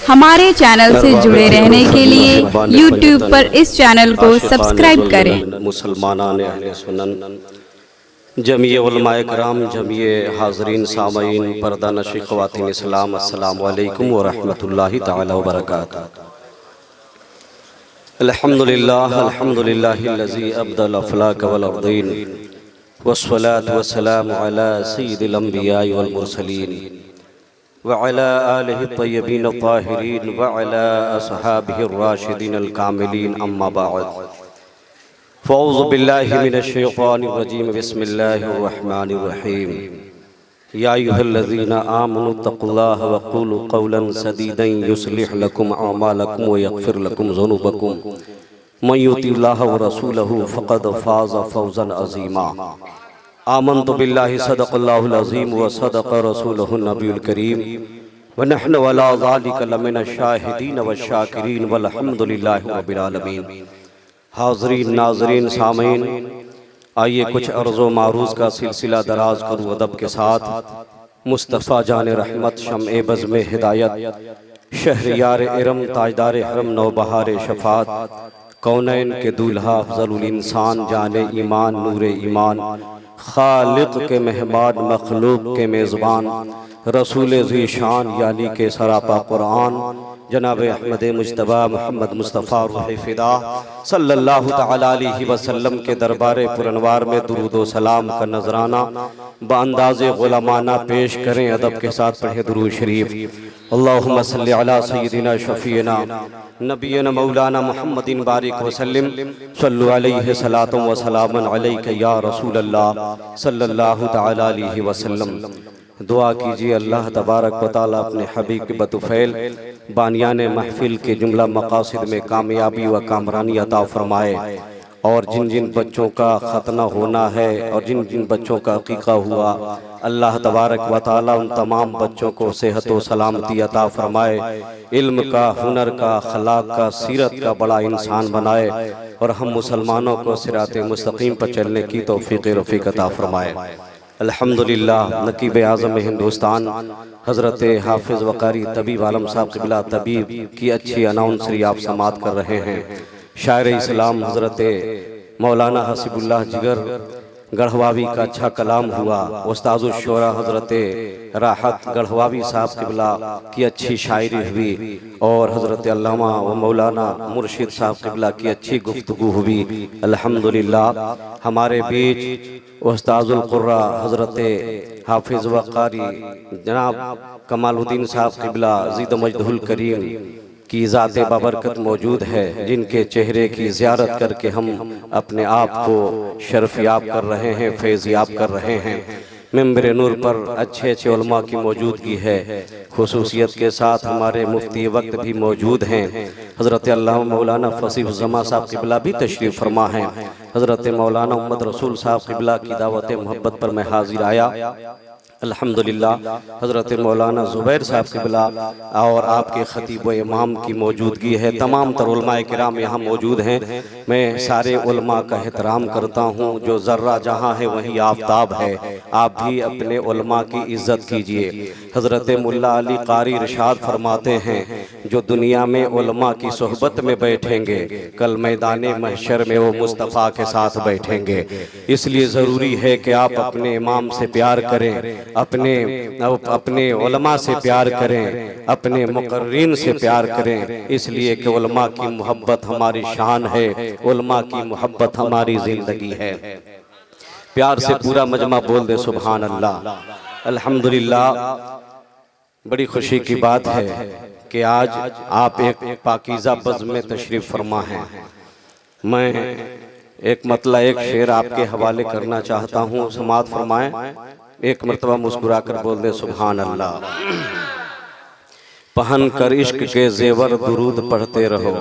हमारे चैनल से जुड़े रहने के लिए YouTube पर इस चैनल को सब्सक्राइब करें। मुसलमानान अहले सुन्नत, जमीए उलमाए कराम, जमीए हाज़रीन सामईन, पर्दा नशी ख़वातीन इस्लाम, अस्सलामु अलैकुम व रहमतुल्लाहि तआला व बरकातुहू। अल्हम्दुलिल्लाहिल्लज़ी अब्दल अफ़लाक वल अर्दीन वस्सलातु वस्सलामु अला सय्यिदिल अंबियाइ वल मुरसलीन व अला आलिहि तय्यबीन ताहिरीन व अला अस्हाबिहिर राशिदीन अल कामिलीन, अम्मा बअद। फ़अऊज़ु बिल्लाहि मिनश शैतानिर रजीम, बिस्मिल्लाहिर रहमानिर रहीम। या अय्युहल्लज़ीना आमनु तक़ुल्लाह व क़ूलू क़ौलन सदीदन युस्लिह लकुम अअमालकुम व यग़फ़िर लकुम ज़ुनूबकुम मन युतिल्लाह व रसूलहु फ़क़द फ़ाज़ फ़ौज़न अज़ीमा। आमन्तु बिल्लाहि सदक़ल्लाहुल अज़ीम व सदक़ रसूलुहुन नबियुल करीम व नहनु अला ज़ालिका लमिनश शाहिदीन व शाकिरीन वल्हम्दुलिल्लाहि रब्बिल आलमीन। हाज़रीन, नाज़रीन, सामीन, आइए कुछ अर्ज़ो मारूज़ का सिलसिला दराज करूँ अदब के साथ। मुस्तफ़ा जान रहमत, शम्ए बज़्म हिदायत, शहरियार इरम, ताजदार हरम, नौबहार शफ़ात, कौनैन के दूल्हा, अफ़ज़लुल इंसान, जाने ईमान, नूरे ईमान, खालिक के मेहमान, मखलूक के मेज़बान, रसूल ज़ीशान यानी के सरापा कुरान, जनाब अहमद मुज्तबा मोहम्मद मुस्तफ़ा रूह फ़िदा सल्लल्लाहु तआला अलैहि वसल्लम के दरबार पुरनवार में दुरूद व सलाम का नजराना बांदाज़े गुलामाना पेश करें। अदब के साथ पढ़े दुरूद शरीफ। अल्लाहुम्मा सल्लि अला सय्यिदिना शफ़ीना नबीना मौलाना मुहम्मदिन बारिक वसल्लिम, सल्लु अलैहि सलातुम व सलामुन अलैका या रसूल अल्लाह सल्लल्लाहु तआला अलैहि वसल्लम। दुआ कीजिए अल्लाह तबारक व तआला अपने हबीब के बतुफ़ैल बानियान महफिल के जुमला मकासिद में कामयाबी व कामरानी अता फरमाए, और जिन जिन बच्चों का खतना होना है और जिन जिन बच्चों का अक़ीक़ा हुआ, अल्लाह तबारक व तआला उन तमाम बच्चों को सेहत व सलामती अता फरमाए, इल्म का, हुनर का, अखलाक का, सीरत का बड़ा इंसान बनाए, और हम मुसलमानों को सिराते मुस्तकीम पर चलने की तौफ़ीक़ रफ़ीक़ अता फरमाए। अल्हम्दुलिल्लाह। नकीब आज़म हिंदुस्तान हज़रत हाफिज़ वक़ारी तबीब आलम साहब क़िबला तबीब की अच्छी अनाउंसरी आप समात कर रहे हैं। शायर इस्लाम हज़रत मौलाना हसीबुल्लाह जिगर गढ़वावी का अच्छा कलाम हुआ। उस्ताज़ुल शोरा हज़रत राहत गढ़वावी साहब क़िबला की अच्छी शायरी हुई, और हज़रत अल्लामा व मौलाना मुर्शिद साहब क़िबला की अच्छी गुफ्तगू हुई। अल्हम्दुलिल्लाह। हमारे बीच उस्ताज़ुल क़ुर्रा हज़रत हाफिज़ वक़ारी जनाब कमालुद्दीन साहब क़िबला ज़िद मजदहुल करीम की ज़ात बाबरकत मौजूद है, जिनके चेहरे की ज़ियारत करके हम अपने आप को शर्फ़याब कर रहे हैं, फैज़याब कर रहे हैं। मिंबर नूर पर अच्छे अच्छे उलमा की मौजूदगी है। खुसूसियत के साथ हमारे मुफ्ती वक्त भी मौजूद हैं। हज़रत अल्लामा मौलाना फ़सीह ज़मा साहब क़िबला भी तशरीफ़ फरमा हैं। हज़रत मौलाना मोहम्मद रसूल साहब क़िबला की दावत मोहब्बत पर मैं हाज़िर आया। अल्हम्दुलिल्लाह। हज़रत मौलाना ज़ुबैर साहब क़िबला और आपके ख़तीब व इमाम की मौजूदगी है। तमाम तर उलमाए किराम यहाँ मौजूद हैं। मैं सारे उलमा का एहतराम करता हूँ। जो ज़र्रा जहाँ है वहीं आफ़ताब है। आप भी अपने उलमा की इज़्ज़त कीजिए। हज़रत मुल्ला अली क़ारी इरशाद फरमाते हैं, जो दुनिया में उलमा की सोहबत में बैठेंगे, कल मैदान महशर में वो मुस्तफ़ा के साथ बैठेंगे। इसलिए ज़रूरी है कि आप अपने इमाम से प्यार करें, अपने उलमा से प्यार करें, अपने मुक़र्रीन से प्यार करें, इसलिए कि उलमा की मोहब्बत हमारी शान है, उलमा की मोहब्बत हमारी ज़िंदगी है। प्यार से पूरा मजमा बोल दे सुभान अल्लाह। अल्हम्दुलिल्लाह। बड़ी खुशी की बात है कि आज आप एक पाकीज़ा बज़्म में तशरीफ़ फरमा हैं। मैं एक मतलब एक शेर आपके हवाले करना चाहता हूँ, समात फरमाएं। एक मरतबा मुस्कुरा कर बोल दे सुभान अल्लाह। पहन कर इश्क के जेवर दुरूद पढ़ते रहो,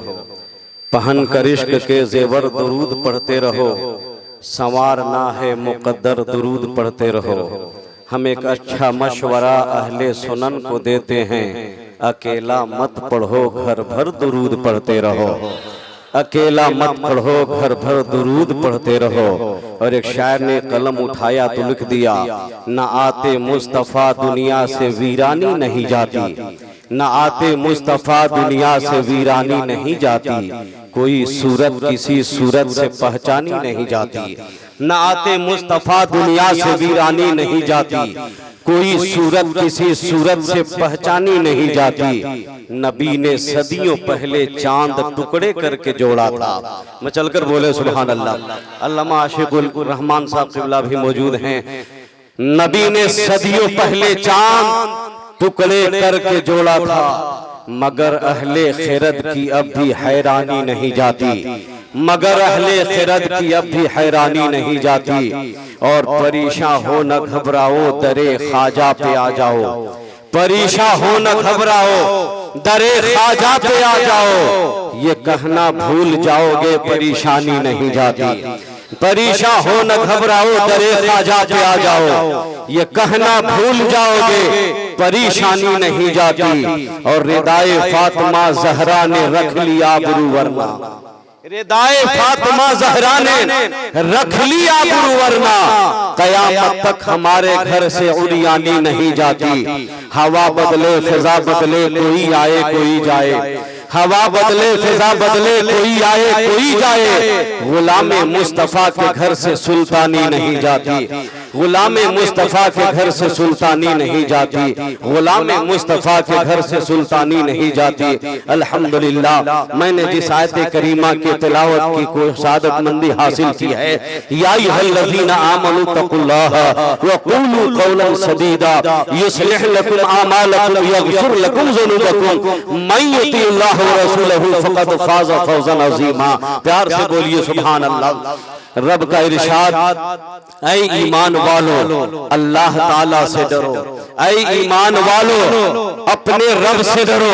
पहन कर इश्क के जेवर दुरूद पढ़ते रहो, संवारना है मुक़द्दर दुरूद पढ़ते रहो। हम एक अच्छा मशवरा अहले सुनन को देते हैं, अकेला मत पढ़ो घर भर दुरूद पढ़ते रहो। अकेला मत पढ़ो घर भर दुरूद पढ़ते रहो। और एक शायर ने कलम उठाया तो लिख दिया, न आते मुस्तफ़ा दुनिया से वीरानी नहीं जाती, न आते मुस्तफ़ा दुनिया से वीरानी नहीं जाती, कोई सूरत किसी सूरत से पहचानी नहीं जाती। न आते मुस्तफ़ा दुनिया से वीरानी नहीं जाती, कोई सूरत किसी सूरत से पहचानी नहीं जाती। नबी ने सदियों पहले चांद टुकड़े करके जोड़ा था। मैं चलकर बोले सुभान अल्लाह। अल्लामा आशिकुल रहमान साहब क़िबला भी मौजूद हैं। नबी ने सदियों पहले चांद टुकड़े करके जोड़ा था, मगर अहले खिरत की अब भी हैरानी नहीं जाती, मगर अहले खिरत की अब भी हैरानी नहीं जाती। और परेशान हो न घबराओ, दरे ख्वाजा पे आ जाओ, परेशान हो न घबराओ, दरे ख्वाजा पे आ जाओ। ये कहना भूल जाओगे, परेशानी नहीं जाती। परेशान हो न घबराओ, दरे ख्वाजा पे आ जाओ, ये कहना भूल जाओगे, परेशानी नहीं जाती। और रिदाए फातिमा ज़हरा ने रख लिया आबरू वरना, रिदाए फातिमा ज़हरा ने रख लिया आबरू वरना, कयामत तक हमारे घर से उड़ियानी नहीं जाती। हवा बदले फिजा बदले, कोई आए कोई जाए, हवा बदले फिजा बदले, कोई आए कोई जाए। गुलामे मुस्तफ़ा के घर से सुल्तानी नहीं जाती, गुलामे मुस्तफ़ा के घर से सुल्तानी नहीं जाती, गुलामे मुस्तफ़ा के घर से सुल्तानी नहीं जाती। अल्हम्दुलिल्लाह, मैंने जिस आयत करीमा की तिलावत की कोई सादतमंदी हासिल की है, या अय्युहल्लज़ीना आमनू तक़ुल्लाह व क़ूलू क़ौलन सदीदा युस्लिह लकुम आमालकुम यग़फिर लकुम ज़ुनूबकुम मन युतिइल्लाह व रसूलहू फ़क़द फ़ाज़ फ़ौज़न अज़ीमा। प्यार से बोलिए सुभान अल्लाह। रब का इरशाद, ऐ ईमान वालों अल्लाह ताला से डरो, ऐ ईमान वालों अपने रब से डरो,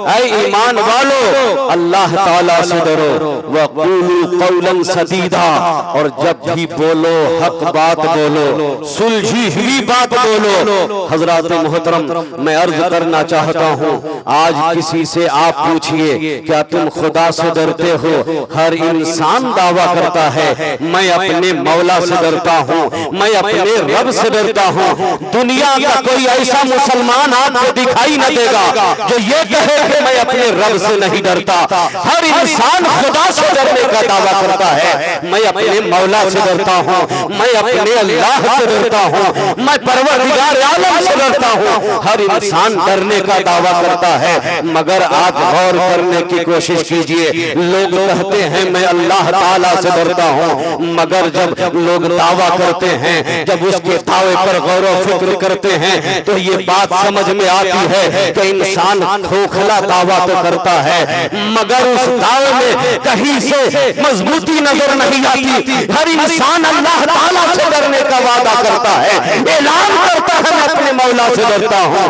ऐ ईमान वालों अल्लाह ताला से डरो। वक़ूलू क़ौलन सदीदा, और जब भी बोलो हक बात बोलो, सुलझी हुई बात बोलो। हज़रात मोहतरम, मैं अर्ज करना चाहता हूँ, आज किसी से आप पूछिए क्या तुम खुदा से डरते हो? हर इंसान दावा करता है मैं अपने मौला से डरता हूँ, मैं अपने रब से डरता हूँ। दुनिया का कोई ऐसा मुसलमान आपको दिखाई न देगा जो ये कहे कि मैं अपने रब से नहीं डरता। हर इंसान खुदा से डरने का दावा करता है, मैं अपने मौला से डरता हूँ, मैं अपने अल्लाह से डरता हूँ, मैं परवरदिगार आलम से डरता हूँ। हर इंसान डरने का दावा करता है, मगर आप गौर करने की कोशिश कीजिए। लोग कहते हैं मैं अल्लाह ताला से डरता हूँ, मगर जब लोग दावा करते हैं, जब उसके दावे पर गौर व फिक्र करते हैं, तो ये बात समझ में आती है कि इंसान खोखला दावा तो करता है, मगर उस दावे में कहीं से मजबूती नजर नहीं आती। हर इंसान अल्लाह ताला से डरने का वादा करता है, ऐलान करता है मैं अपने मौला से डरता हूँ,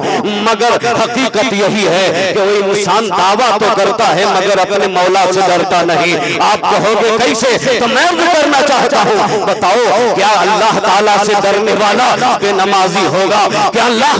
मगर हकीकत यही है कि वो इंसान दावा तो करता है मगर अपने मौला से डरता नहीं। आप कहोगे कैसे? तो मैं करना चाहता हूँ, बताओ क्या अल्लाह ताला से डरने वाला बेनमाजी होगा? क्या अल्लाह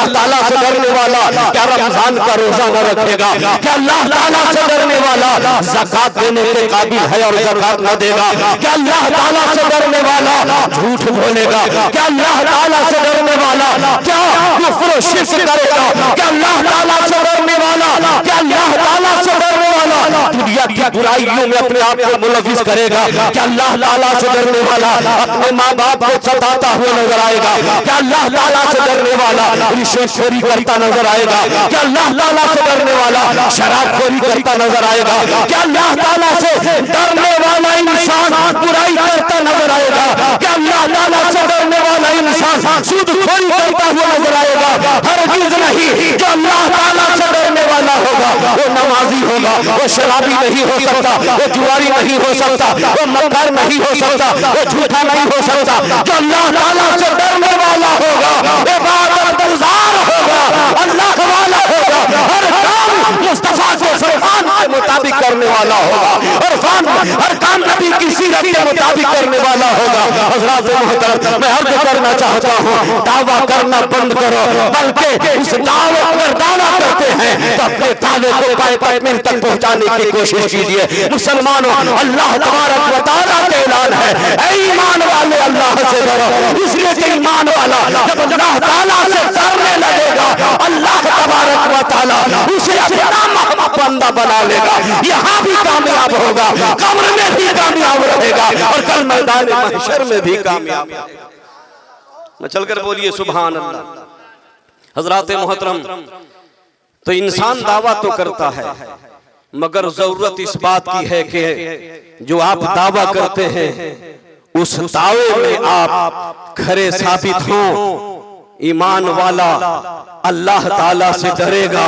ताला से डरने वाला क्या रमजान का रोजा न रखेगा? क्या अल्लाह ताला से डरने वाला ज़कात देने के काबिल है और ज़कात न देगा? क्या अल्लाह ताला से डरने वाला झूठ बोलेगा? क्या अल्लाह ताला से डरने वाला क्या कुफ्र व शिर्क करेगा? क्या अल्लाह ताला से डरने वाला क्या अल्लाह ताला से डरने वाला दुनिया की बुराइयों में अपने आप को मुलविस करेगा? क्या अल्लाह ताला से डरने वाला अपने माँ बाप को सताता हुआ नजर आएगा? क्या अल्लाह ताला से डरने वाला रिश्वतखोरी करता नजर आएगा? क्या अल्लाह ताला से डरने वाला शराबखोरी करता नजर आएगा? क्या अल्लाह ताला से डरने वाला इंसान बुराई करता नजर आएगा? क्या अल्लाह ताला से डरने वाला इंसान सूदखोरी करता हुआ नजर आएगा? हरगिज़ नहीं। जो अल्लाह ताला से डरने वाला होगा वो नमाजी होगा, वो शराबी नहीं हो सकता, वो जुआरी नहीं हो सकता, वो मक्कार नहीं हो सकता, वो झूठा नहीं हो सकता। जो अल्लाह ताला से डरने वाला होगा, इबादत गुज़ार होगा, अल्लाह वाला होगा, हर काम मुस्तफा के फरमान के मुताबिक करने वाला होगा। और हर काम नबी की सीरत के मुताबिक करने वाला होगा। हज़रात मोहतरम, मैं अर्ज करना चाहता हूँ, दावा करना बंद करो, बल्कि उस दावे पर दावा करते हैं तो अपने दावे को पाए तक पहुंचाने की कोशिश कीजिए। मुसलमानों, अल्लाह तबारक व तआला का ऐलान है, ऐ ईमान वाले अल्लाह से डरो, इसलिए कि ईमान वाला जब अल्लाह ताला से डरने लगेगा, अल्लाह तबारक व तआला उसे अपना महबूब बंदा बना लेगा। यहाँ भी कामयाब होगा, कब्र में भी कामयाब रहेगा और कल मैदान महशर में भी कामयाब रहेगा। चलकर बोलिए सुभान अल्लाह। हज़रात मोहतरम, तो इंसान दावा तो करता है, मगर जरूरत इस बात की है कि जो आप दावा करते हैं उस दावे में आप खरे साबित हों। ईमान वाला अल्लाह ताला से डरेगा,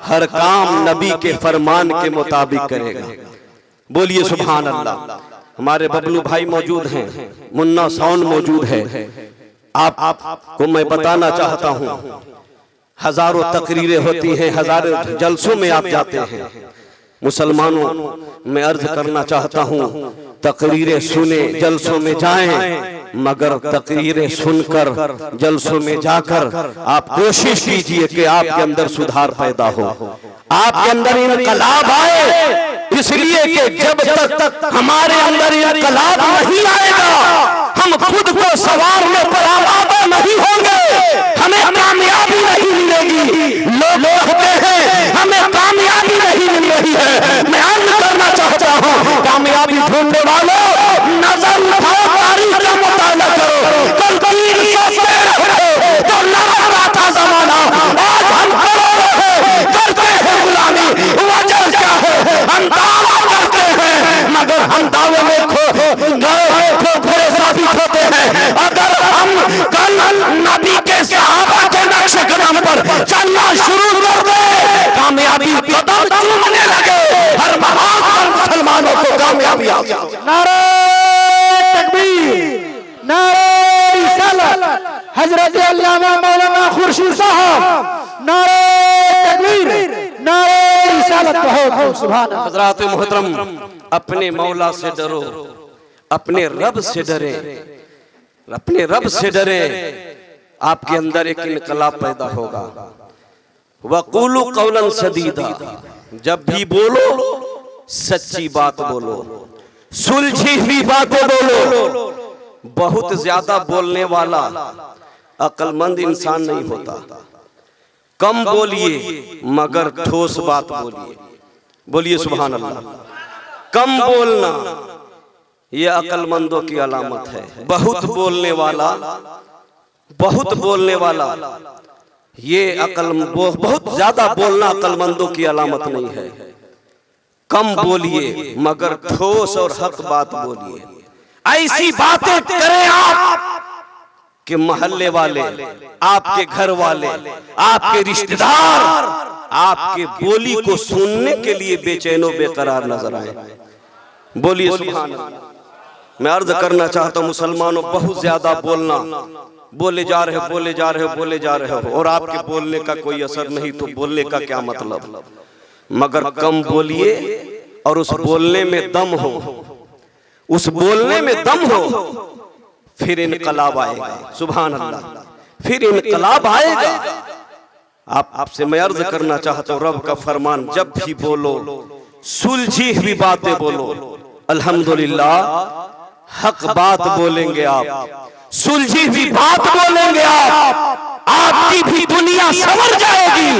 हर काम नबी के फरमान के मुताबिक करेगा। बोलिए सुभान अल्लाह। हमारे बबलू भाई मौजूद हैं, मुन्ना साउंड मौजूद है। आपको मैं बताना चाहता हूं, हजारों तकरीरें होती हैं, हजारों जलसों में आप जाते हैं। मुसलमानों, मैं अर्ज करना चाहता हूं, तकरीरें सुने, जलसों में जाएं, मगर तकरीरें सुनकर जलसों में जाकर आप कोशिश कीजिए कि आपके अंदर सुधार पैदा हो, आपके अंदर इनकलाब आए। इसलिए कि जब तक हमारे अंदर इनकलाब नहीं आएगा, हम खुद को संवारने पर आमादा नहीं होंगे, हमें कामयाबी नहीं मिलेगी। लोग कहते हैं हमें कामयाबी नहीं मिल रही है। मैं अर्ज करना चाहता हूँ, कामयाबी ढूंढने वालों, नजर उठाओ, तारीख का मुताला करो। कल 300 पेड़ तो लड़ा रहा था जमाना, आज हम करते हैं गुलामी। वजह क्या है? हम दावा करते हैं, मगर हम दावे में खोखरे साबित होते हैं। अगर हम कल नबी के सहाबा के नक्शे कदम पर चलना शुरू कर दे, कामयाबी कदम चूमने लगे, हर महान मुसलमानों को कामयाबी आ जाए। नारे तकबीर, नारे रिसालत, हजरत अल्लामा मौलाना खुर्शीद साहब, नारे तकबीर, नारे रिसालत। बहुत सुभान अल्लाह। हज़रात मोहतरम, अपने मौला से डरो, अपने रब से डरे, अपने रब से डरे, आपके अंदर एक इनकलाब पैदा होगा। वक़ूलू क़ौलन सदीदा, जब भी बोलो सच्ची बात बोलो, सुलझी हुई बातें बोलो। बहुत ज्यादा बोलने वाला अक्लमंद इंसान नहीं होता। कम बोलिए मगर ठोस बात बोलिए। बोलिए सुभान अल्लाह। कम बोलना ये अक्लमंदों की अलामत है। बहुत बोलने वाला ये बहुत ज्यादा बोलना अक्लमंदों की अलामत नहीं है। कम बोलिए मगर ठोस और हक बात बोलिए। ऐसी बातें करें आप कि मोहल्ले वाले, आपके घर वाले, आपके रिश्तेदार आपके बोली को सुनने के लिए बेचैनो बेकरार नजर आए। बोलिए सुभान अल्लाह। मैं अर्ज करना चाहता हूँ मुसलमानों, बहुत ज्यादा बोलना, बोले जा रहे हो और आपके बोलने का कोई असर नहीं, तो बोलने का क्या मतलब। मगर कम बोलिए और उस बोलने में दम हो, उस बोलने में दम हो, फिर इनकलाब आएगा। सुभान अल्लाह, फिर इनकलाब आएगा। आपसे मैं अर्ज करना चाहता हूँ, रब का फरमान, जब भी बोलो सुलझी हुई बातें बोलो। अल्हम्दुलिल्लाह, हक बात बोलेंगे आप, सुलझी हुई बात बोलेंगे आप, आपकी भी दुनिया संवर जाएगी।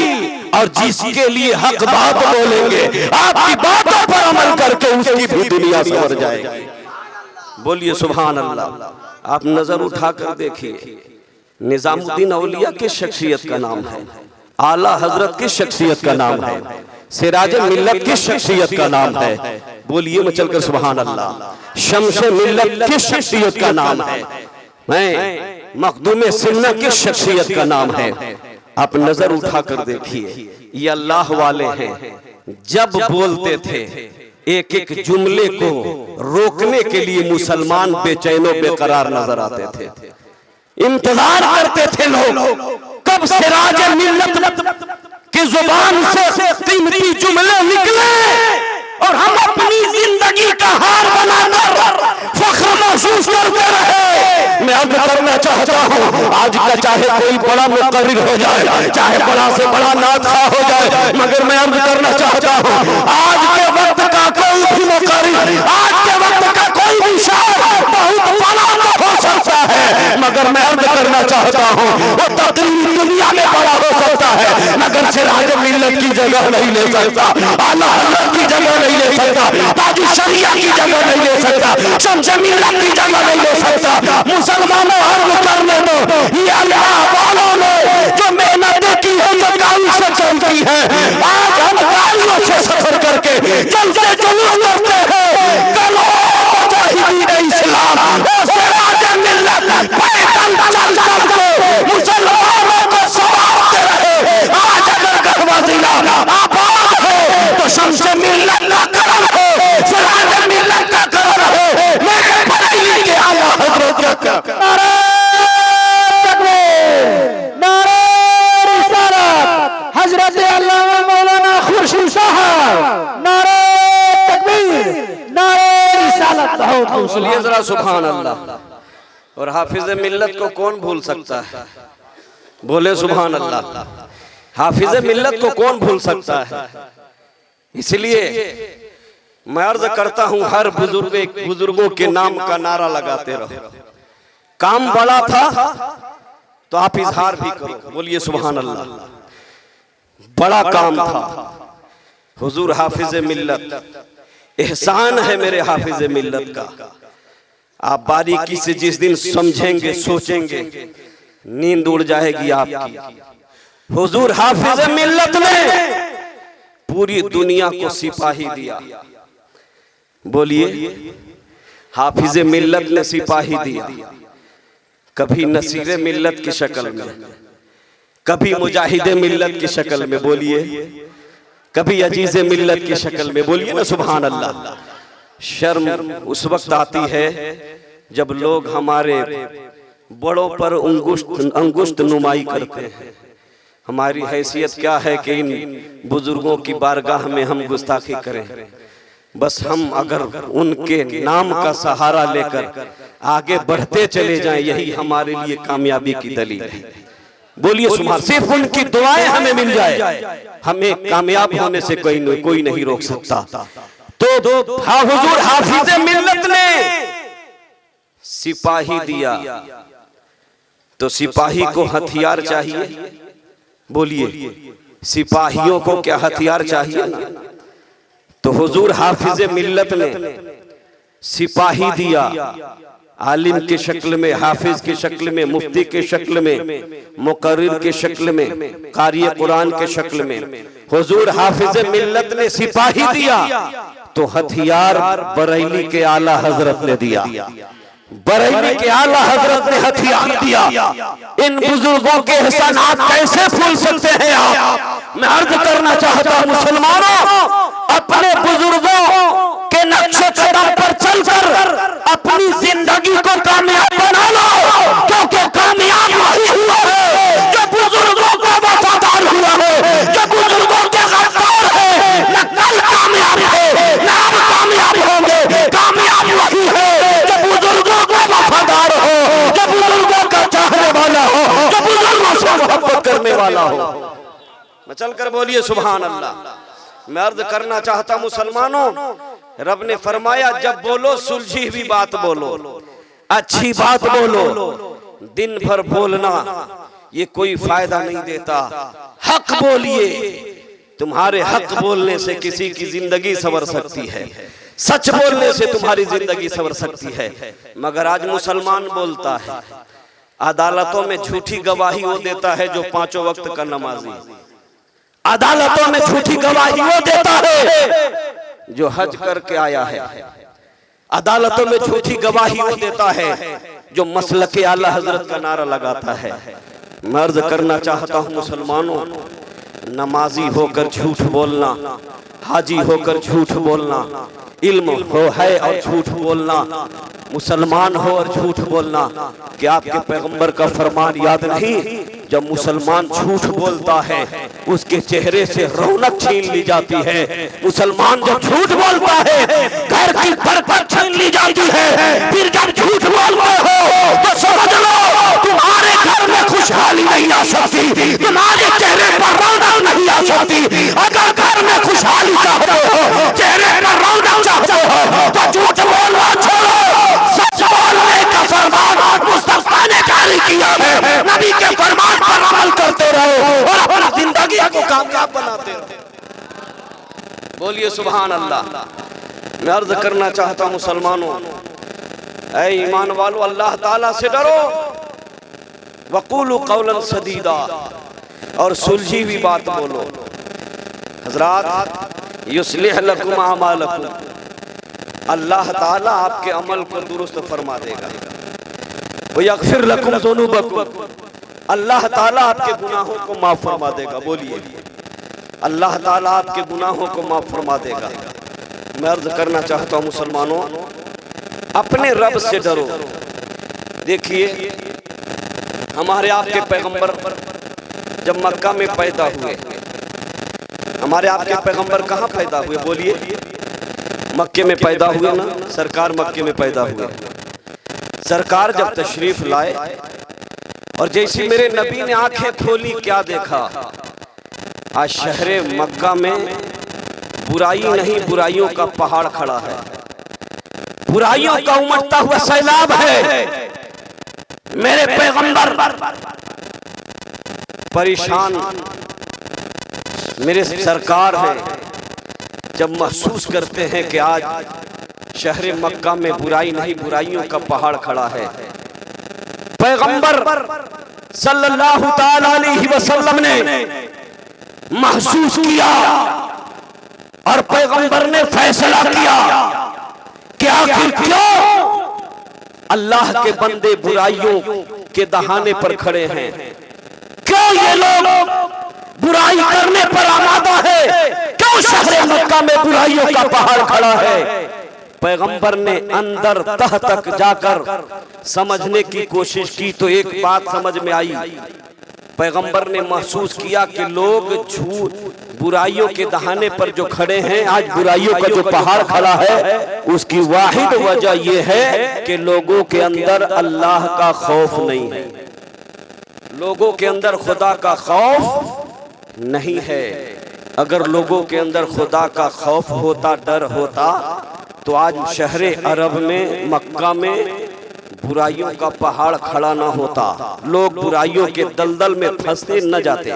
और जिसके लिए हक बात बोलेंगे, आपकी बातों पर अमल करके उसकी भी दुनिया संवर जाएगी। बोलिए सुभान अल्लाह। आप नजर उठाकर देखिए, निजामुद्दीन औलिया की शख्सियत का नाम है, आला हजरत की शख्सियत का नाम है, सिराज मिल्लत की शख्सियत का नाम है। बोलिए मैं चलकर सुभान अल्लाह। शम्से मिल्लत की शख्सियत का नाम है, मैं मखदूमे सिन्ना की शख्सियत का नाम है। आप नजर उठाकर देखिए, ये अल्लाह वाले हैं। जब बोलते थे एक एक जुमले को रोकने के लिए मुसलमान बेचैनो बेकरार नजर आते थे। इंतजार करते थे लोग कब सिराज मिल्लत की जुबान से कीमती जुमले निकले और हम अपनी जिंदगी चाहता हूँ, आज का चाहे कोई बड़ा मुकर्रिर हो जाए, चाहे बड़ा से बड़ा नादखा हो जाए, मगर मैं अर्ज करना चाहता हूँ आज के वक्त का कोई भी मुकर्रिर, आज के वक्त का कोई भी शायर बहुत बड़ा तो हो सकता है, मगर मैं अर्ज करना चाहता हूँ वो तकरीर दुनिया में बड़ा हो सकता है, मगर सिराज मिल्लत की जगह नहीं ले सकता, आला हज़रत की जगह नहीं ले सकता, ताज शरिया की जगह नहीं ले सकता, शम्स मिल्लत की जगह नहीं ले सकता। मुसलमानों अर्ज करने दो, ये अल्लाह वालों ने जो मेहनतें की है, जो गाड़ी से चलती है, आज हम गाड़ियों से सफर करके चलते जुलूस करते हैं, कलो मुजाहिदीन इस्लाम सिराज मिल्लत पैदल चल चल के मुसलमानों को सवारते रहे। आज अगर गढ़वाजिला आबाद है तो शम्स मिल्लत का करम है, सिराज मिल्लत का करम है, मेरे बरेली के आला हज़रत का नारे तकबीर, नारे रिसालत, हजरत अल्लामा मौलाना खुर्शीद साहब, नारे तकबीर, नारे रिसालत। बहुत बोलिए जरा सुभान अल्लाह। और हाफिज मिल्लत को कौन भूल सकता है, बोले सुभान अल्लाह। हाफिज मिल्लत को कौन भूल सकता है। इसलिए मैं अर्ज करता हूं हर बुजुर्गों के नाम का नारा लगाते रहो। काम बड़ा था तो आप इजहार भी करो, बोलिए सुभान अल्लाह। बड़ा काम था हुजूर हाफिज मिल्लत, एहसान है मेरे हाफिज मिल्लत का। आप बारीकी से जिस दिन समझेंगे सोचेंगे नींद उड़ जाएगी आपकी। हुजूर हाफिज मिल्लत ने पूरी दुनिया को सिपाही दिया, बोलिए हाफिज मिल्लत ने सिपाही दिया। कभी नसीर मिल्लत की शक्ल में, कभी मुजाहिद मिल्लत की शक्ल में, बोलिए कभी अजीज मिल्लत की शक्ल में, बोलिए ना सुभान अल्लाह। शर्म उस वक्त आती है जब लोग हमारे बड़ों पर अंगुष्ठ नुमाई करते हैं। हमारी हैसियत क्या है कि इन बुजुर्गों की बारगाह में हम गुस्ताखी करें। बस हम अगर उनके नाम का सहारा लेकर आगे बढ़ते चले जाएं, यही हमारे लिए कामयाबी की दलील है। बोलिए सुभान। सिर्फ उनकी दुआएं हमें मिल जाए, हमें कामयाब होने से कोई नहीं रोक सकता। तो हुजूर हाफिज मिल्लत ने सिपाही दिया, तो सिपाही को हथियार चाहिए, बोलिए सिपाहियों को क्या हथियार चाहिए ना। तो हुजूर हाफिज मिल्लत ने सिपाही दिया, आलिम की शक्ल में, हाफिज की शक्ल में, मुफ्ती की शक्ल में, मुकर्रिर की शक्ल में, कारी कुरान की शक्ल में। हुजूर हाफिज मिल्लत ने सिपाही दिया तो हथियार बरेली के आला हजरत ने दिया। बरेली के आला हजरत ने हथियार दिया। इन बुजुर्गों के एहसानात कैसे भूल सकते हैं आप। मैं अर्ज करना चाहता हूं मुसलमानों, अपने बुजुर्गों के नक्शे कदम पर चलकर अपनी जिंदगी को कामयाब बना लो, क्योंकि कामयाब वही हुआ है जो बुजुर्गों का वफादार हुआ है, जो बुजुर्गों के गद्दार है। न कल कामयाब है न अब कामयाब होंगे, कामयाब वही है जो बुजुर्गों का वफादार हो, जो बुजुर्गों का चाहने वाला हो, जो बुजुर्गों से मोहब्बत करने वाला हो। मैं चलकर बोलिए सुभान अल्लाह। मैं अर्ज करना चाहता मुसलमानों, रब ने फरमाया जब बोलो सुलझी हुई बात बोलो, अच्छी बात बोलो। दिन भर बोलना ये कोई फायदा नहीं देता। हक बोलिए, तुम्हारे हक बोलने से किसी की जिंदगी संवर सकती है, सच बोलने से तुम्हारी जिंदगी संवर सकती है। मगर आज मुसलमान बोलता है, अदालतों में झूठी गवाही वो देता है जो पांचों वक्त का नमाजी, अदालतों में झूठी गवाही वो देता है जो हज करके आया है, अदालतों में झूठी गवाही वो देता है जो मसलके आला हजरत का नारा लगाता है। मैं अर्ज करना चाहता हूं मुसलमानों, नमाजी होकर झूठ बोलना, हाजी होकर झूठ बोलना, इल्म हो है और झूठ बोलना, मुसलमान हो और झूठ बोलना, कि आपके पैगंबर का फरमान याद नहीं, जब मुसलमान झूठ बोलता है उसके चेहरे से रौनक छीन ली जाती है। मुसलमान जब झूठ बोलता है घर की बरकत छीन ली जाती है। फिर जब झूठ बोलते हो तो समझ लो तुम्हारे घर में खुशहाली नहीं आ सकती, तुम्हारे चेहरे पर रौनक नहीं आ सकती। अगर घर में खुशहाली चाहते हो, चेहरे पर रौनक चाहते हो तो झूठ बोलना छोड़ो, सच बोलने का फरमान मुस्तफा ने जारी किया है। नबी के फरमान पर अमल करते रहो और अपनी जिंदगी को कामयाब बनाते रहो। बोलिए सुभान अल्लाह। मैं अर्ज करना चाहता हूं मुसलमानों, ऐ ईमान वालों, अल्लाह ताला से डरो। वक़ूलु क़ौलन सदीदा, और सुलझी हुई बात बोलो। हज़रात, युस्लिह लकुम अमालकुम, अल्लाह ताला आपके अमल को दुरुस्त फरमा देगा। व यग़फिर लकुम ज़ुनूबकुम, अल्लाह ताला आपके गुनाहों को माफ फरमा देगा। बोलिए, अल्लाह ताला आपके गुनाहों को माफ फरमा देगा। मैं अर्ज करना चाहता हूँ मुसलमानों, अपने रब से डरो। देखिए, हमारे आपके पैगंबर जब मक्का में पैदा हुए, हमारे आपके पैगंबर कहाँ पैदा हुए? बोलिए, मक्के में पैदा हुए ना। सरकार मक्के में पैदा हुए। सरकार जब तशरीफ लाए और जैसे मेरे नबी ने आंखें खोली, क्या देखा? आज शहरे मक्का में बुराई नहीं, बुराइयों का पहाड़ खड़ा है, बुराइयों का उमड़ता हुआ सैलाब है। मेरे पैगंबर परेशान, मेरे सरकार हैं, जब महसूस करते हैं कि आज शहर मक्का में बुराई नहीं, बुराइयों का पहाड़ खड़ा है। पैगंबर सल्लल्लाहु ताला अलैहि वसल्लम ने महसूस किया और पैगंबर ने फैसला किया कि आखिर क्यों अल्लाह के बंदे बुराइयों के दहाने पर खड़े हैं? क्यों ये लोग बुराई करने पर आमादा है? क्यों शहर मक्का में बुराइयों का पहाड़ खड़ा है? पैगंबर ने अंदर तह तक जाकर समझने की कोशिश की तो एक बात समझ में आई। पैगंबर ने महसूस किया कि लोग झूठ बुराइयों के दहाने पर जो खड़े हैं, आज बुराइयों का जो पहाड़ खड़ा है, उसकी वाहिद वजह यह है कि लोगों के अंदर अल्लाह का खौफ नहीं है, लोगों के अंदर खुदा का खौफ नहीं है। अगर लोगों के अंदर खुदा का खौफ होता, डर होता, तो आज शहरे अरब में, मक्का में बुराइयों का पहाड़ खड़ा ना होता। लोग बुराइयों के दलदल में फंसते न जाते,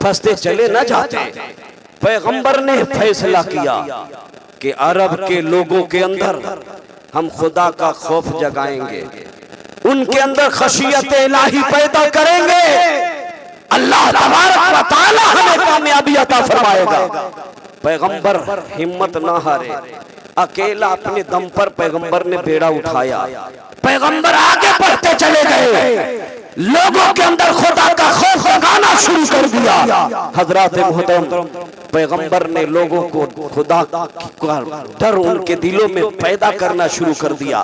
फंसते चले न जाते। पैगंबर ने फैसला किया कि अरब के लोगों के अंदर हम खुदा का खौफ जगाएंगे, उनके अंदर खशियत इलाही पैदा करेंगे। अल्लाह तबारक व तआला हमें कामयाबी अता फरमाएगा। पैगंबर हिम्मत ना हारे, अकेला अपने दम पर पैगंबर ने बेड़ा उठाया। पैगंबर आगे बढ़ते चले गए, लोगों के अंदर खुदा का खौफ जगाना शुरू कर दिया। हजरात मोहतरम, पैगंबर ने लोगों को खुदा का डर उनके दिलों में पैदा करना शुरू कर दिया।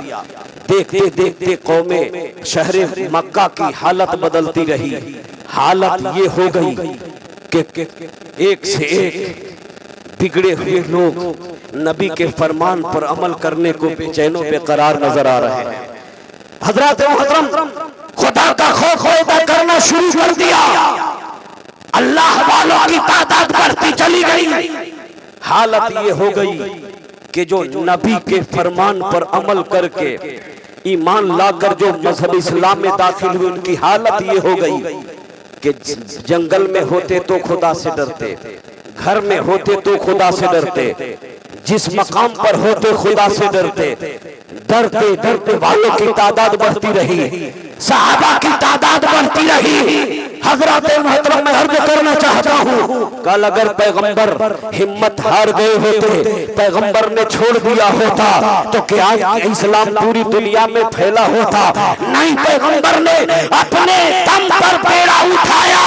देखते देखते कौमे शहर मक्का की हालत बदलती रही। हालत ये हो गई कि एक से एक बिगड़े हुए लोग नबी के फरमान पर अमल करने को बेचैनो बेकरार नजर आ रहे हैं। हजरत मोहतरम, खुदा का खौफ पैदा करना शुरू कर दिया। अल्लाह वालों की तादाद बढ़ती चली गई। हालत ये हो गई कि जो नबी के फरमान पर अमल करके ईमान लाकर जो मजहब इस्लाम में दाखिल हुए, उनकी हालत ये हो गई कि जंगल में होते तो खुदा से डरते, घर में होते तो खुदा से डरते, जिस मकाम पर होते खुदा से डरते। डरते डरते वालों की तादाद बढ़ती रही, सहाबा की तादाद बढ़ती रही। हजरत मोहतरम, मैं अर्ज करना चाहता हूँ, कल अगर पैगंबर हिम्मत हार गए होते, पैगंबर ने छोड़ दिया होता, तो क्या इस्लाम पूरी दुनिया में फैला होता? नहीं, पैगंबर ने अपने दम पर बेड़ा उठाया।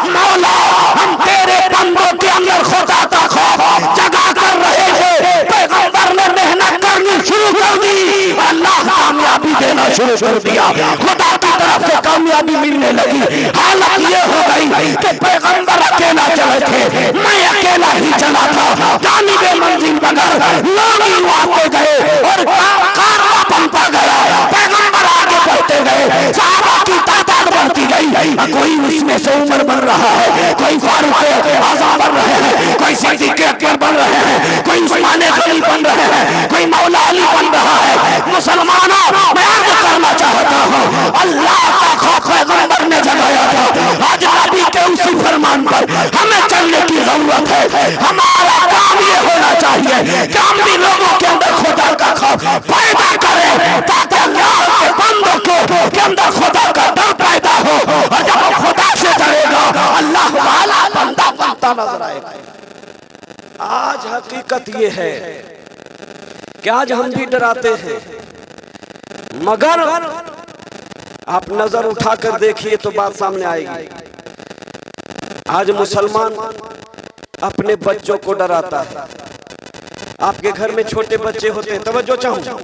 मौला, हम तेरे बंदों के अंदर खुदा का खौफ जगा कर रहे थे। पैगंबर ने मेहनत करनी शुरू कर दी, अल्लाह कामयाबी देना शुरू कर दिया। खुदा की तरफ से कामयाबी मिलने लगी। हालत ये हो गई कि पैगंबर अकेला चले थे, मैं अकेला ही चला था, जानिबे मंजिल मगर लोग ही आते गए और कारवां बनता गया, पैगंबर आगे बढ़ते गए, सहाबा की तादाद बढ़ती गई। कोई उसमें से उमर बन रहा है, कोई फारूक आज़म बन रहे हैं, कोई सिद्दीक़ अकबर बन रहे हैं, कोई उस्मान गनी बन रहे हैं, कोई मौला अली बन रहा है। मुसलमानों, मैं अर्ज करना चाहता हूँ, अल्लाह का खौफ पैगंबर ने जगाया था। आज नबी के उसी फरमान पर हमें चलने की जरूरत है। हमारा काम ये होना चाहिए कि हम भी लोगों के अंदर खुदा का खौफ पैदा करें, ताकि अल्लाह के बंदों के अंदर खुदा का डर पैदा हो, और जब वो खुदा से डरेगा अल्लाह वाला बंदा बनता नजर आएगा। आज हकीकत ये है कि आज हम भी डराते हैं, मगर आप नजर उठाकर देखिए तो बात सामने आएगी। आज मुसलमान अपने बच्चों को डराता है। आपके घर में छोटे बच्चे होते हैं, तवज्जो चाहूं,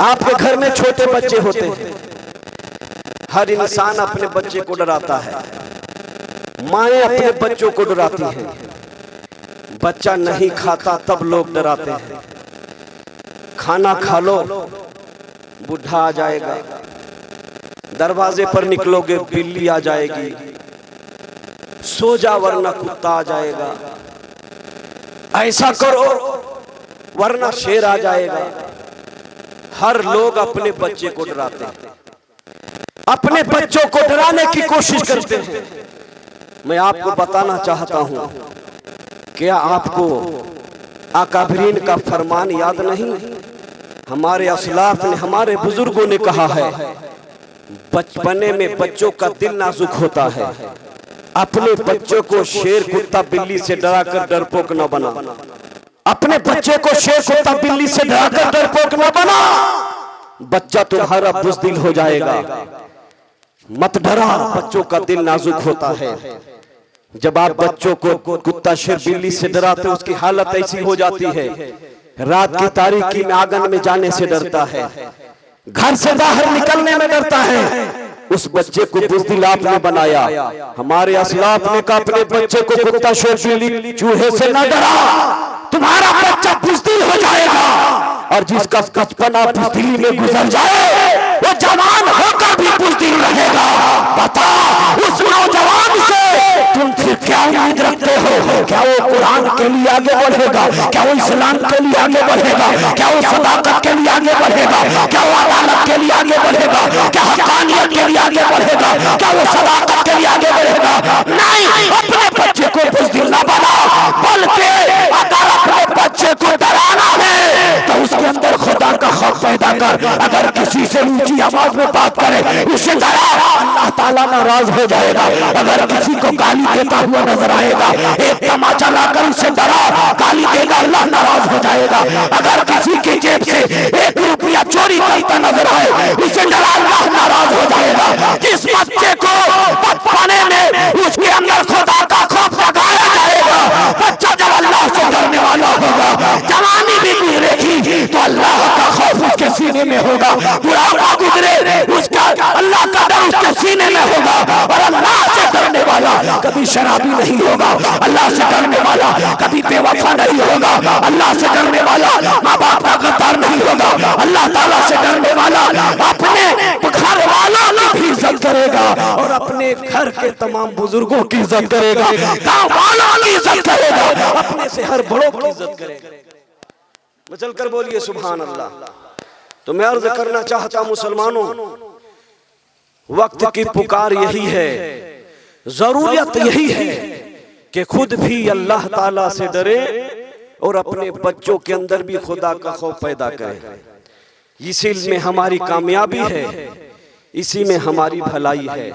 आपके घर में छोटे बच्चे होते हैं, हर इंसान अपने बच्चे को डराता है। माएं अपने बच्चों को डराती हैं। बच्चा नहीं खाता तब लोग डराते हैं, खाना खा लो बुढ़ा आ जाएगा, दरवाजे पर निकलोगे बिल्ली आ जाएगी, सो जा वरना कुत्ता आ जाएगा, ऐसा करो वरना शेर आ जाएगा। हर लोग अपने बच्चे को डराते हैं, अपने बच्चों को डराने की कोशिश करते हैं। मैं आपको बताना चाहता हूं, क्या आपको अकाबरीन का फरमान याद नहीं? हमारे असलाफ ने, हमारे बुजुर्गों ने कहा है, बचपने में बच्चों का दिल नाजुक होता है, अपने बच्चों को शेर कुत्ता बिल्ली से डराकर डरपोक न बना। अपने बच्चे को शेर कुत्ता बिल्ली से डराकर डरपोक न बना, बच्चा तुम्हारा बुज़दिल हो जाएगा। मत डरा, बच्चों का दिल नाजुक होता है। जब आप बच्चों को कुत्ता शेर बिल्ली से डराते, उसकी हालत ऐसी हो जाती है, रात की तारीकी में आंगन में जाने से डरता है, घर से बाहर निकलने में डरता है। उस बच्चे को बुज़दिल आपने बनाया। हमारे असलाफ ने कहा, अपने बच्चे को कुत्ता शेर बिल्ली चूहे से न डरा, तुम्हारा बच्चा बुज़दिल हो जाएगा। और जिसका बचपना बुज़दिली में गुजर जाए, वो जवान होकर भी बुज़दिल रहेगा। बता, उस नौजवान से तुम फिर क्या उम्मीद रखते हो? क्या वो कुरान के लिए आगे बढ़ेगा? क्या वो इस्लाम के लिए आगे बढ़ेगा? क्या वो सदाकत के लिए आगे बढ़ेगा? क्या वो अदालत के लिए आगे बढ़ेगा? क्या हक़ानियत के लिए आगे बढ़ेगा? क्या वो सदाकत के लिए आगे बढ़ेगा? नहीं, अपने बच्चे को बुज़दिल न बना, बल्कि अगर अपने बच्चे को डराना है तो उसके अंदर खुदा का खौफ पैदा कर। अगर किसी से ऊंची आवाज में बात करे, उसे डरा, अल्लाह ताला नाराज हो जाएगा। अगर किसी को गाली देता हुआ नजर आएगा, एक तमाचा लाकर उसे डरा, गाली देगा, अल्लाह नाराज हो जाएगा। अगर किसी की जेब से 1 रुपया चोरी करता नजर आए, उसे डरा, अल्लाह नाराज हो जाएगा। जिस बच्चे को बचपने में उसके अंदर खुदा का खौफ जगाया जाएगा, बच्चा जब अल्लाह से डरने वाला होगा, जवानी भी गुजरेगी तो अल्लाह का खौफ उसके सीने में होगा, बुढ़ापा गुजरे उसका अल्लाह का डर उसके सीने में होगा। और अल्लाह से डरने वाला कभी शराबी नहीं होगा, अल्लाह से डरने वाला कभी बेवफा नहीं होगा, अल्लाह से डरने वाला माँ बाप का गद्दार नहीं होगा, अल्लाह ताला से डरने वाला अपने घर वालों की भी इज्जत करेगा और अपने घर के तमाम बुजुर्गों की इज्जत करेगा, गाँव वालों की इज्जत करेगा, अपने से हर बड़ों की इज्जत करेगा। चल कर बोलिए सुभान अल्लाह। तो मैं अर्ज करना चाहता मुसलमानों, वक्त की पुकार यही है, जरूरत यही है कि खुद भी अल्लाह ताला से डरे और अपने बच्चों के अंदर भी खुदा का खौफ पैदा करें। इसी में हमारी कामयाबी है, इसी में हमारी भलाई है।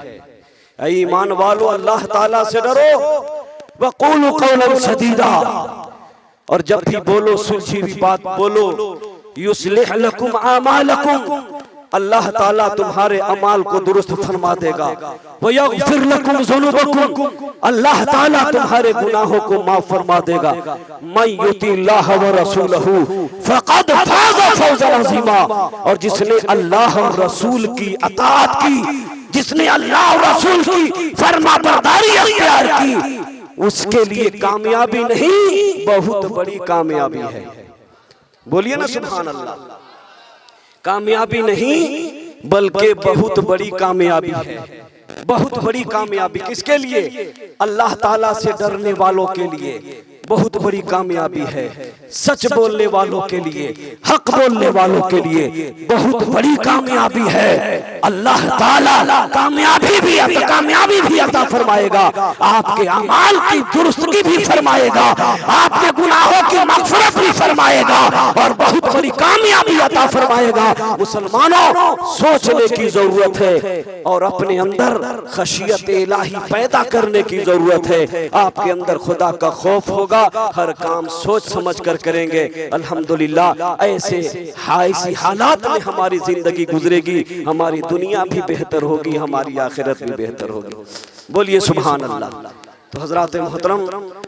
ऐ ईमान वालों, अल्लाह ताला से डरो, वक़ूलू क़ौलन सदीदा, और जब भी बोलो सुलझी हुई बात बोलो। युस्लिह लकुम आमालकुम, अल्लाह ताला तुम्हारे अमाल को दुरुस्त फरमा देगा। व यग़फिर लकुम ज़ुनूबकुम, अल्लाह ताला तुम्हारे गुनाहों को माफ फरमा देगा। मन युतिल्लाह व रसूलहू फ़क़द फ़ाज़ फ़ौज़न अज़ीमा, और जिसने अल्लाह और रसूल की अताअत की जिसने अल्लाह और रसूल की फरमाबरदारी अख्तियार की, उसके लिए कामयाबी नहीं बहुत बड़ी कामयाबी है। बोलिए ना सुभान अल्लाह। कामयाबी नहीं बल्कि बहुत बड़ी कामयाबी है। बहुत बड़ी कामयाबी किसके लिए? अल्लाह ताला से डरने वालों के लिए बहुत बड़ी कामयाबी है। सच बोलने वालों के लिए, हक बोलने वालों के लिए बहुत बड़ी कामयाबी है। अल्लाह ताला कामयाबी भी अता फरमाएगा, आपके अमाल की दुरुस्तगी भी फरमाएगा, आपके गुनाहों की मग़फ़िरत भी फरमाएगा और बहुत बड़ी कामयाबी अता फरमाएगा। मुसलमानों, सोचने की जरूरत है और अपने अंदर खशियत इलाही पैदा करने की जरूरत है। आपके अंदर खुदा का खौफ होगा, हर काम सोच समझ कर करेंगे। अल्हम्दुलिल्लाह ऐसे हालात में हमारी जिंदगी गुजरेगी, हमारी दुनिया भी बेहतर होगी, हमारी आखिरत भी बेहतर होगी। बोलिए सुभान अल्लाह। तो हजरात मोहतरम,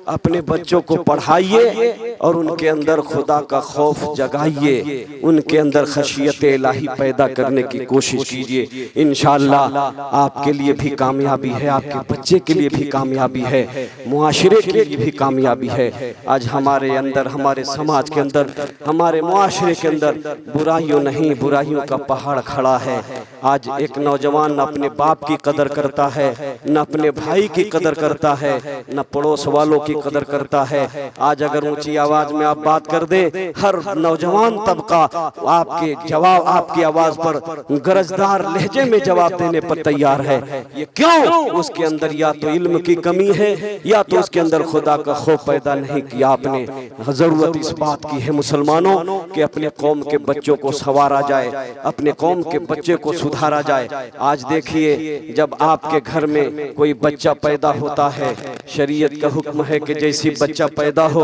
अपने बच्चों को पढ़ाइए और उनके अंदर खुदा का खौफ जगाइए, उनके अंदर खशियत इलाही पैदा करने की कोशिश कीजिए। इंशाअल्लाह आपके लिए भी कामयाबी है, आपके बच्चे के लिए भी कामयाबी है, मुआशरे के लिए भी कामयाबी है। आज हमारे अंदर, हमारे समाज के अंदर, हमारे मुआशरे के अंदर बुराइयों नहीं, बुराइयों का पहाड़ खड़ा है। आज एक नौजवान न अपने बाप की कदर करता है, न अपने भाई की कदर करता है, न पड़ोस वालों की कदर करता है। आज अगर ऊंची आवाज में आप बात कर दें, हर नौजवान तबका आपकी आवाज पर गरजदार लहजे में जवाब देने पर तैयार है। ये क्यों? उसके अंदर या तो इल्म की कमी है या तो उसके अंदर खुदा का खौफ पैदा नहीं किया आपने। जरूरत इस बात की है मुसलमानों कि अपने कौम के बच्चों को संवारा जाए, अपने कौम के बच्चे को सुधारा जाए। आज देखिए, जब आपके घर में कोई बच्चा पैदा होता है, शरीयत का हुक्म है कि जैसी बच्चा पैदा हो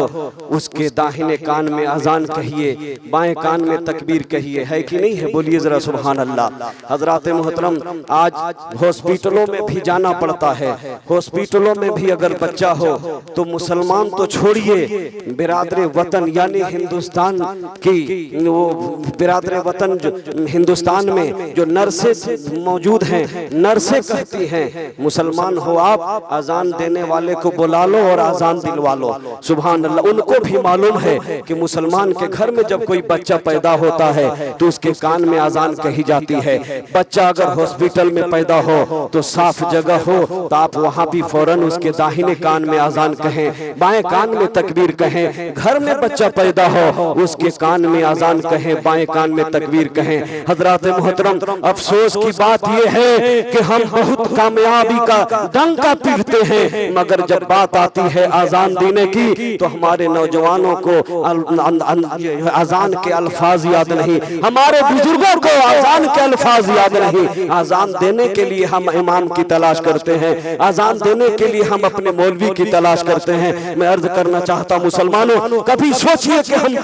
उसके दाहिने कान में अजान कहिए, बाएं कान में तकबीर कहिए, है कि नहीं है? बोलिए जरा सुभान अल्लाह। हजरात मोहतरम, आज हॉस्पिटलों में भी जाना पड़ता है। हॉस्पिटलों में भी अगर बच्चा हो तो मुसलमान तो छोड़िए, बिरादर वतन यानी हिंदुस्तान की वो बिरादर वतन जो हिंदुस्तान में जो नर्सें मौजूद हैं, नर्सें कहती हैं मुसलमान हो आप, अजान देने वाले को बुला लो और अजान दिलवा लो। सुभान अल्लाह। उनको भी मालूम है कि मुसलमान के घर में जब कोई बच्चा पैदा होता है तो उसके कान में अजान कही जाती है। बच्चा अगर हॉस्पिटल में पैदा हो तो साफ जगह हो तो आप वहाँ भी फौरन उसके दाहिने कान में अजान कहें, बाएं कान में तकबीर कहें। घर में बच्चा पैदा हो उसके कान में अजान कहें, बाएं कान में तकबीर कहें। हजरात मोहतरम, अफसोस की बात यह है कि हम बहुत कामयाबी का डंका पीटते हैं, मगर जब बात आती है अजान देने की तो हमारे नौजवानों को अजान के अल्फाज याद नहीं, हमारे बुजुर्गों को अजान के अल्फाज याद नहीं। अजान देने के लिए हम इमाम की तलाश करते हैं, अजान देने के लिए हम अपने मौलवी की तलाश करते हैं। मैं अर्ज करना चाहता मुसलमानों, कभी सोचिए कि हम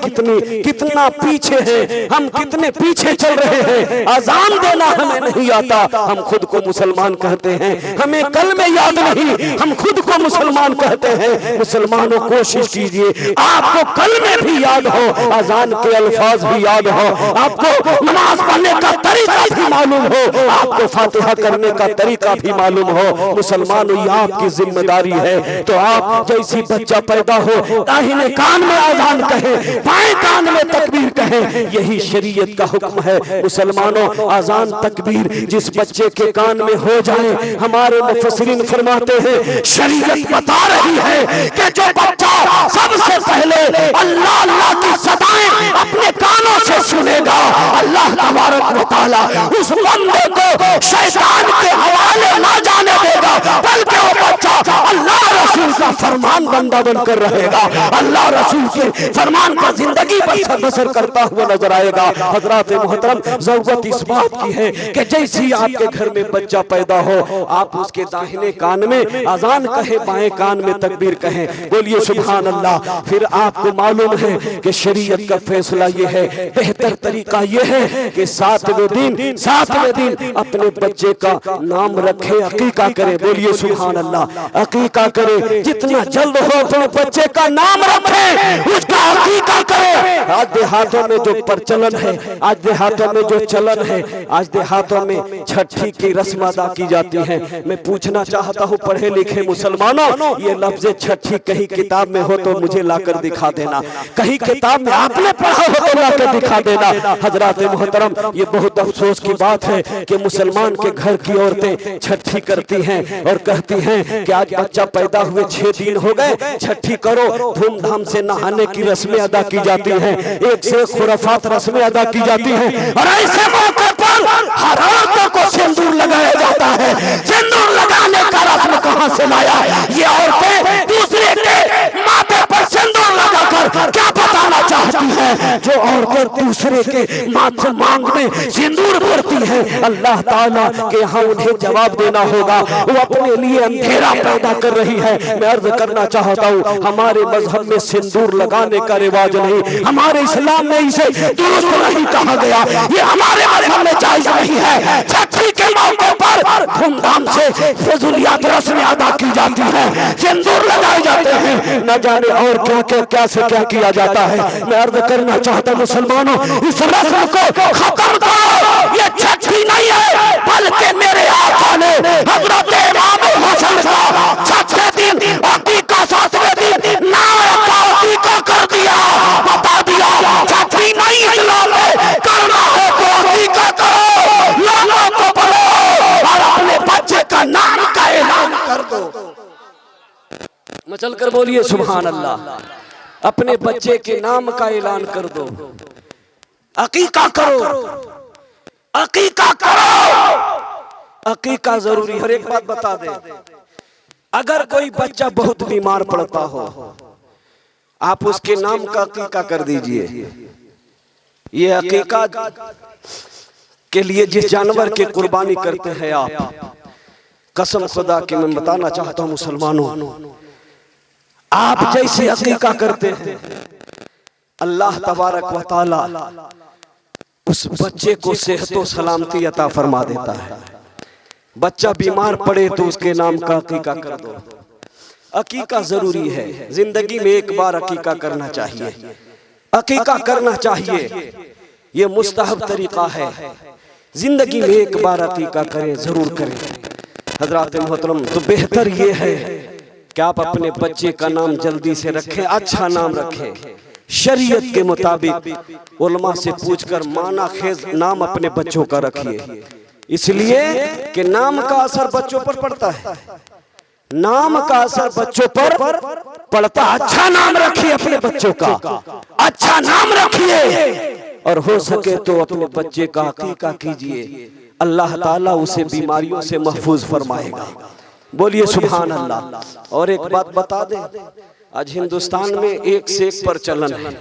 कितना पीछे हैं, हम कितने पीछे चल रहे हैं। अजान देना हमें नहीं आता, हम खुद को मुसलमान कहते हैं, हमें कलमे याद नहीं, हम खुद को मुसलमान कहते हैं। मुसलमानों, कोशिश कीजिए आपको कलमे भी याद हो, अजान के अल्फाज भी याद हो, आपको नमाज पढ़ने का तरीका भी मालूम हो, आपको फातिहा करने का तरीका भी मालूम हो। मुसलमानों, ये आपकी जिम्मेदारी है। तो आप जैसी बच्चा पैदा हो दाहिने कान में अजान कहें, बाएं कान में तकबीर कहें, यही शरीयत का हुक्म है। मुसलमानों, अजान तकबीर जिस बच्चे के कान में हो जाए, हमारे मुफस्सिरीन फरमाते हैं शरीयत बता रही है कि जो बच्चा सबसे पहले अल्लाह अल्लाह की सदाएं अपने कानों से सुनेगा, अल्लाह तबारक व तआला उस बंदे को शैतान के हवाले ना जाने देगा, बल्कि वो बच्चा अल्लाह रसूल का फरमान बंदा बनकर रहेगा, अल्लाह रसूल के फरमान पर जिंदगी बसर करता हुआ नजर आएगा। हजरात मोहतरम, जरूरत इस बात की है कि जैसी आपके घर में बच्चा पैदा हो आप उसके दाहिने कान में अजान कहे, बाएं कान में तकबीर कहें। बोलिए सुभान अल्लाह। फिर आपको मालूम है कि शरीयत का फैसला ये है, बेहतर तरीका ये है कि सातवें दिन अपने बच्चे का नाम रखे, अकीका करे। बोलिए सुभान अल्लाह। अकीका करे, जितना जल्द हो अपने बच्चे का नाम रखे, उसका अकीका करे। आज देहातों में जो प्रचलन है, आज देहातों में जो चलन है, आज देहातों में छठी की रस्म अदा की जाती है। मैं पूछना चाहता हूँ पढ़े लिखे मुसलमानों, ये लफ्ज छठी कहीं किताब में हो तो मुझे लाकर दिखा देना, कहीं किताब में आपने पढ़ा हो तो लाकर दिखा देना। हजरात मोहतरम, ये बहुत अफसोस की बात है कि मुसलमान के घर की औरतें छठी करती हैं और कहती हैं कि आज बच्चा पैदा हुए 6 दिन हो गए, छठी करो। धूमधाम से नहाने की रस्में अदा की जाती हैं, एक से खुराफात रस्में अदा की जाती हैं, और ऐसे मौके पर हर औरतों को सिंदूर लगाया जाता है। सिंदूर लगाने का रस्म कहां से लाया? ये औरतें दूसरे के माथे पर सिंदूर लगाकर क्या बताना चाहती हैं? जो औरतें दूसरे के माथे मांग में सिंदूर भरती हैं, अल्लाह ताला के यहाँ उन्हें जवाब देना होगा। वो अपने लिए अंधेरा पैदा कर रही है। मैं अर्ज करना चाहता हूँ, हमारे मजहब में सिंदूर लगाने का रिवाज नहीं, हमारे इस्लाम में इसे दुरुस्त नहीं कहा गया, ये हमारे मजहब में जायज नहीं है। छठी के मौके पर धूमधाम से फजूलियात रस्में अदा की जाती हैं, सिंदूर लगाए जाते हैं, न जाने और क्या से क्या किया जाता है। मैं अर्ज करना चाहता हूँ मुसलमानों, इस रस्म को खत्म करो। ये छठी नहीं है, बल्कि मेरे आका ने हजरत इमाम हसन का छठे दिन अकीका 7वें दिन नाम का अकीका कर दिया, बता दिया छठी नहीं इस्लाम में करना है तो अकीका करो, लोगों को बोलो और अपने बच्चे का नाम का ऐलान कर दो। मचल कर बोलिए सुभान अल्लाह। अपने बच्चे के नाम का ऐलान कर दो, अकीका करो, अकीका करो। अकीका जरूरी। हर एक बात बता दे, अगर कोई बच्चा बहुत बीमार पड़ता हो, आप उसके नाम का अकीका कर दीजिए। ये अकीका के लिए जिस जानवर की कुर्बानी करते हैं आप, कसम खुदा की मैं बताना चाहता हूं मुसलमानों, आप जैसे अकीका करते हैं, अल्लाह तबारक व तआला उस बच्चे को सेहत व सलामती अता फरमा देता है। बच्चा बीमार पड़े तो उसके नाम का अकीका कर दो। अकीका जरूरी है, जिंदगी में एक बार अकीका करना चाहिए, अकीका करना चाहिए, ये मुस्तहब तरीका है। जिंदगी में एक बार अकीका करें, जरूर करें। हजरात मोहतरम, तो बेहतर ये है कि आप अपने बच्चे का नाम जल्दी से रखें, अच्छा नाम रखें, शरीयत के मुताबिक उलमा से पूछकर माना खेज नाम अपने बच्चों का रखिए, इसलिए कि नाम का असर बच्चों पर पड़ता है, नाम का असर बच्चों पर पड़ता। अच्छा नाम रखिए अपने बच्चों का, अच्छा नाम रखिए, और हो सके तो अपने बच्चे का अकीका कीजिए, अल्लाह ताला उसे बीमारियों से महफूज फरमाएगा। बोलिए सुभान अल्लाह। और एक बात बता दें, आज हिंदुस्तान में एक से एक प्रचलन है।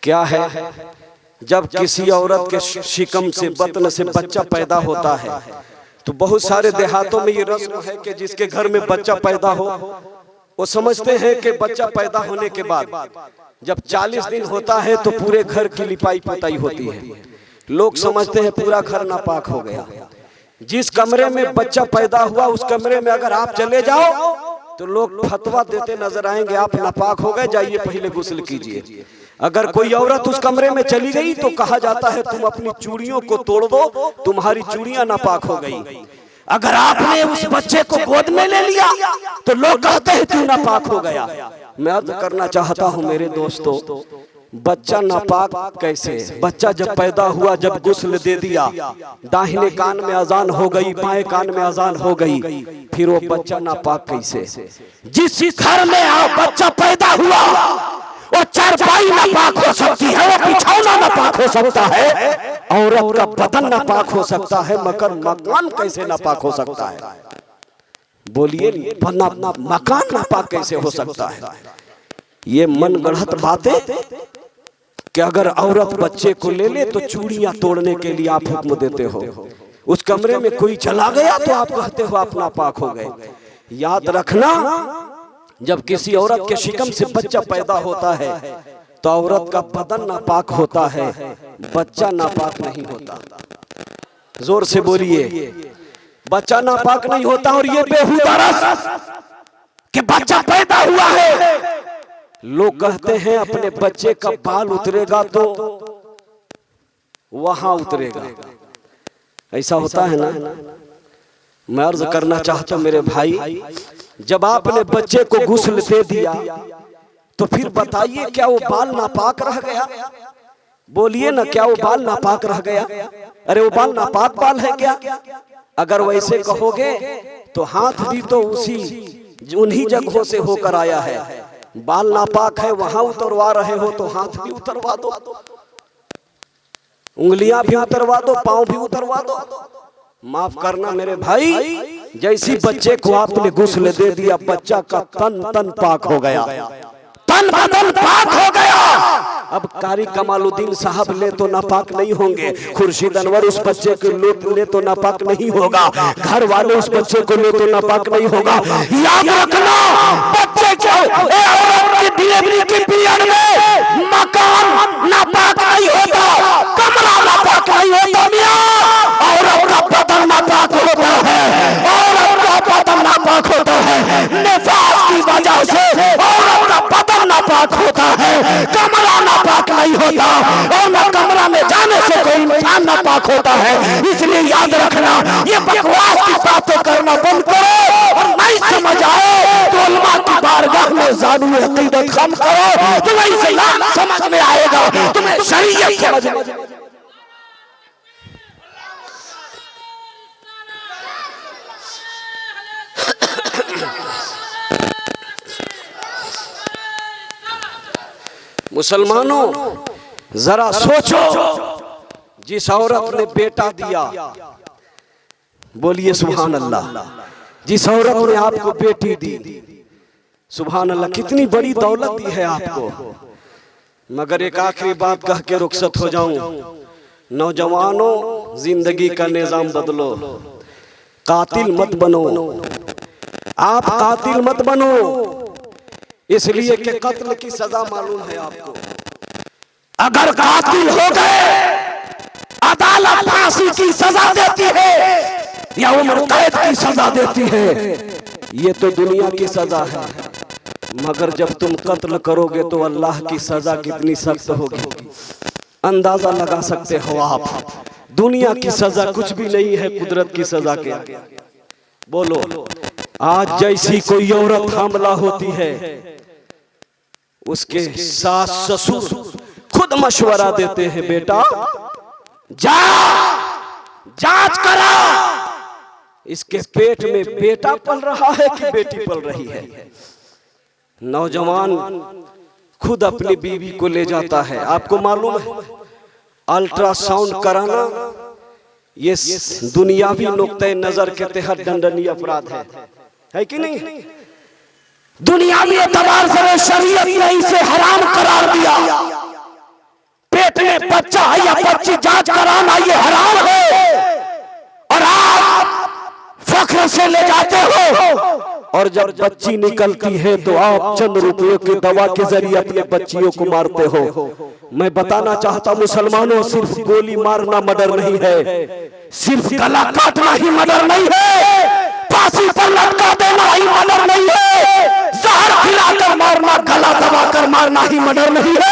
क्या है? जब किसी औरत के शिकम से, बतन से बच्चा पैदा होता है, तो बहुत सारे देहातों में ये रस्म है कि जिसके घर में बच्चा पैदा हो, वो समझते हैं कि बच्चा पैदा होने के बाद जब 40 दिन होता है तो पूरे घर की लिपाई पुताई होती है। लोग समझते हैं पूरा घर नापाक हो गया। जिस कमरे में बच्चा पैदा हुआ उस कमरे में अगर आप चले जाओ तो लोग फतवा देते नजर आएंगे, आप नापाक हो गए, जाइए पहले गुस्ल कीजिए। अगर कोई औरत उस कमरे में चली गई तो कहा जाता है तुम अपनी चूड़ियों को तोड़ दो, तुम्हारी चूड़ियां नापाक हो गई। अगर आपने उस बच्चे को गोद में ले लिया तो लोग कहते हैं तू नापाक हो गया। मैं अर्ज करना चाहता हूं मेरे दोस्तों, बच्चा नापाक कैसे? बच्चा जब पैदा हुआ, जब गुस्ल दे दिया, दाहिने कान में अजान हो गई, बाएं कान में अजान हो गई, फिर वो बच्चा नापाक कैसे? जिस घर में बच्चा पैदा हुआ वो चारपाई नापाक हो सकती है, वो बिछौना नापाक हो सकता है, औरत का बदन नापाक हो सकता है, मगर मकान कैसे नापाक हो सकता है? बोलिए, मकान नापाक कैसे हो सकता है? ये मन गढ़त बातें कि अगर औरत बच्चे को ले ले तो चूड़ियां तोड़ने के लिए आप हुक्म देते हो, उस कमरे में कोई चला गया तो आप कहते हो आप नापाक हो गए। याद रखना, जब किसी औरत के शिकम से बच्चा पैदा होता है तो औरत का बदन नापाक होता है, बच्चा नापाक नहीं होता। जोर से बोलिए, बच्चा नापाक नहीं होता। और ये बेहुदा रस्म कि बच्चा पैदा हुआ है लोग कहते हैं अपने बच्चे का बाल उतरेगा तो वहां उतरेगा, ऐसा होता है ना। मैं अर्ज करना चाहता हूं मेरे भाई, जब आपने बच्चे को गुस्ल दे दिया तो फिर बताइए क्या वो बाल नापाक रह गया? बोलिए ना, क्या वो बाल नापाक रह गया? अरे वो बाल नापाक बाल है क्या? अगर वैसे कहोगे तो हाथ भी तो उन्हीं जगहों से होकर आया है। बाल नापाक है वहां उतरवा रहे हो तो हाथ भी उतरवा दो, उंगलियां भी उतरवा दो, पांव भी उतरवा दो। माफ करना मेरे भाई, जैसी बच्चे को आपने गुस्ल दे दिया, बच्चा का तन पाक हो गया, तन बदन पाक हो गया। अब कारी कमालुद्दीन साहब ले तो नापाक नहीं होंगे, खुर्शीद अनवर उस बच्चे को ले तो नापाक नहीं होगा, घर वाले उस बच्चे को ले तो नापाक नहीं होगा। याद रखना, बच्चे को औरत की डिलीवरी की पीरियड में मकान नापाक नहीं होता, कमरा नापाक नहीं होता मियां, औरत का बदन नापाक होता है, औरत का बदन नापाक होता है। निफास की वजह से औरत का बदन नापाक होता है, कमरा नापाक नहीं होता, और न कमरा में जाने से कोई इंसान नापाक होता है। इसलिए याद रखना, ये बकवास की बातें करना बंद करो, और नहीं समझ आए तो उलमा की बारगाह में ज़ानुए अक़ीदत खम करो, तुम्हें इस्लाम समझ में आएगा, तुम्हें शरीयत समझ में आएगा। मुसलमानों जरा सोचो, जिस औरत ने बेटा दिया, बोलिए सुभान अल्लाह, जिस औरत ने आपको बेटी दी, सुभान अल्लाह, कितनी बड़ी दौलत दी है आपको। मगर एक आखिरी बात कह के रुखसत हो जाऊं, नौजवानों जिंदगी का निजाम बदलो, कातिल मत बनो, आप कातिल मत बनो, इसलिए कि कत्ल की सजा मालूम है आपको। अगर कातिल हो गए अदालत फांसी की सजा देती है या उम्र कैद की सजा देती है, ये तो दुनिया की सजा है। मगर जब तुम कत्ल करोगे तो अल्लाह की सजा कितनी सख्त होगी, अंदाजा लगा सकते हो आप। दुनिया की सजा कुछ भी नहीं है कुदरत की सजा के आगे। बोलो, आज जैसी कोई औरत हमला होती है, उसके सास ससुर खुद मशवरा देते हैं, बेटा जा जांच करा, इसके पेट में बेटा पल रहा है कि बेटी पल रही है। नौजवान खुद अपनी बीवी को ले जाता है। आपको मालूम है अल्ट्रासाउंड कराना ये दुनियावी नुक्ते नजर के तहत दंडनीय अपराध है कि नहीं? दुनियावी एतबार से शरीयत ने इसे हराम करार दिया। पेट में बच्चा है या बच्ची जांच कराना ये हराम है, और आप फख्र से ले जाते हो, और जब बच्ची निकलती है तो आप चंद रुपयों की दवा के जरिए अपने बच्चियों को मारते हो। मैं बताना चाहता मुसलमानों, सिर्फ गोली मारना मर्डर नहीं है, सिर्फ गला काटना ही मर्डर नहीं है, फांसी पर लटका देना ही मर्डर नहीं है, जहर खिलाकर मारना, गला दबाकर मारना ही मर्डर नहीं है।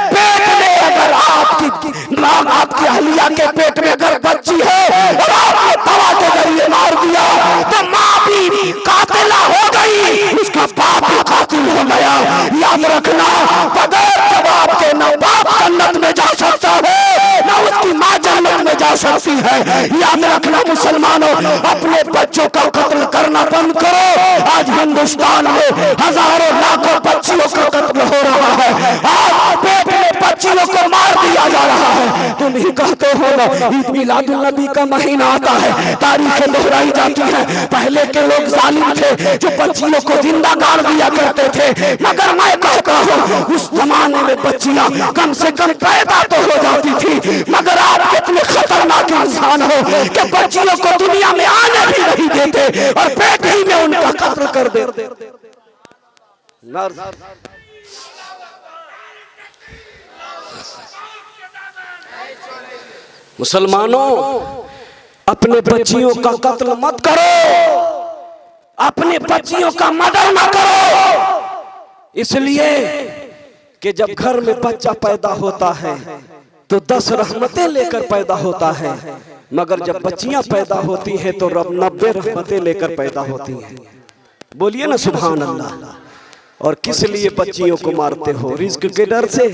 पेट में अगर आपकी अहलिया के पेट में अगर बच्ची है और आपने दवा के जरिए मार दिया तो माँ भी कातिला हो गई, उसका बाप भी कातिल हो गया। याद रखना, बगैर जवाब के न बाप जन्नत में जा सकता है न उसकी माँ जन्नत में जा सकती है। याद रखना मुसलमानों, अपने बच्चों का कत्ल करना बंद करो। आज हिंदुस्तान में हजारों लाखों बच्चियों का कत्ल हो रहा है, आज पेट में बच्चियों को मार दिया जा रहा है। तुम ही कहते हो ना, ईद मिलादुल नबी का महीना आता है, तारीखें दोहराई जाती हैं। पहले के लोग जालिम थे जो बच्चियों को जिंदा गाड़ दिया करते थे, मगर मैं कहता हूँ उस जमाने में बच्चियां कम से कम पैदा तो हो जाती थी। मगर आप कितने खतरनाक इंसान हो कि बच्चियों को दुनिया में आने भी नहीं देते और पेट ही में उनका कत्ल कर देते। मुसलमानों, अपने बच्चियों का कत्ल मत करो, अपने बच्चियों का मर्डर मत करो। इसलिए कि जब घर में बच्चा पैदा होता है तो 10 रहमतें लेकर पैदा होता है, मगर जब बच्चियां पैदा होती हैं तो रब 90 रहमतें लेकर पैदा होती हैं। बोलिए ना सुभान अल्लाह। और किस लिए बच्चियों को मारते हो? रिस्क के डर से।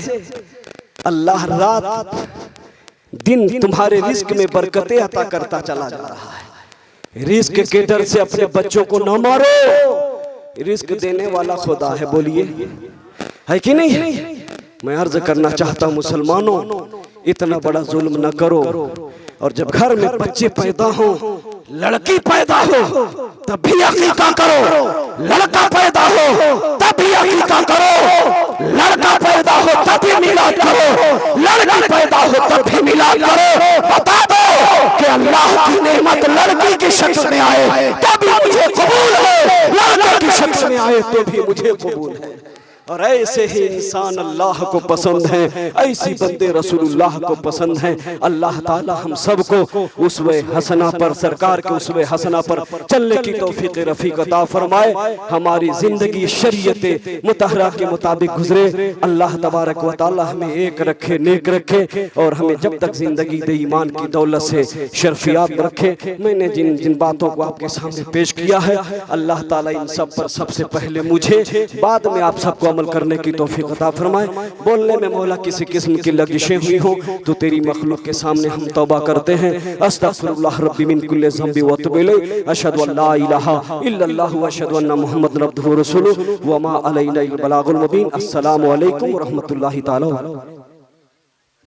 अल्लाह रात दिन तुम्हारे रिस्क में बरकतें अता करता चला जा रहा है। रिस्क के डर से अपने बच्चों को न मारो, रिस्क देने वाला खुदा है। बोलिए है कि नहीं? मैं अर्ज करना चाहता हूं मुसलमानों, इतना बड़ा जुल्म न करो। और जब घर में बच्चे पैदा हो, लड़की पैदा हो तब भी अकीका करो, लड़का पैदा हो तब भी अकीका करो, लड़का पैदा हो तब भी मिलाद करो, लड़की पैदा हो तब भी मिलाद करो। बता दो कि अल्लाह की नेमत लड़की की शक्ल में आए तो भी मुझे कबूल है, लड़के की शक्ल में आए तो भी मुझे कबूल है। और ऐसे ही इंसान अल्लाह को पसंद है, ऐसी बंदे रसूलुल्लाह को पसंद हैं। अल्लाह ताला हम सबको उसवे हसना पर, सरकार के उसवे हसना पर चलने की तौफीक रफीक अता फरमाए। हमारी जिंदगी शरीयत मुतहरा के मुताबिक गुजरे। अल्लाह तबारक व तआला हमें एक रखे, नेक रखे और हमें जब तक जिंदगी दे ईमान की दौलत से शर्फियाब रखे। मैंने जिन जिन बातों को आपके सामने पेश किया है, अल्लाह ताला इन सब पर सबसे पहले मुझे, बाद में आप सबको अमल करने की तौफीक अता फरमाए। बोलने में मौला किसी किस्म की लगिशें हुई हो तो तेरी मखलूक के सामने हम तौबा करते हैं। अस्तगफिरुल्लाह रब्बी मिन कुल्लि ज़ंबि व अतूबु इलैहि, अशहदु अन ला इलाहा इल्लल्लाहु व अशहदु अन्ना मुहम्मदन अब्दुहु व रसूलुहु व मा अलैना इल्लल बलागुल मुबीन। अस्सलामु अलैकुम व रहमतुल्लाहि तआला।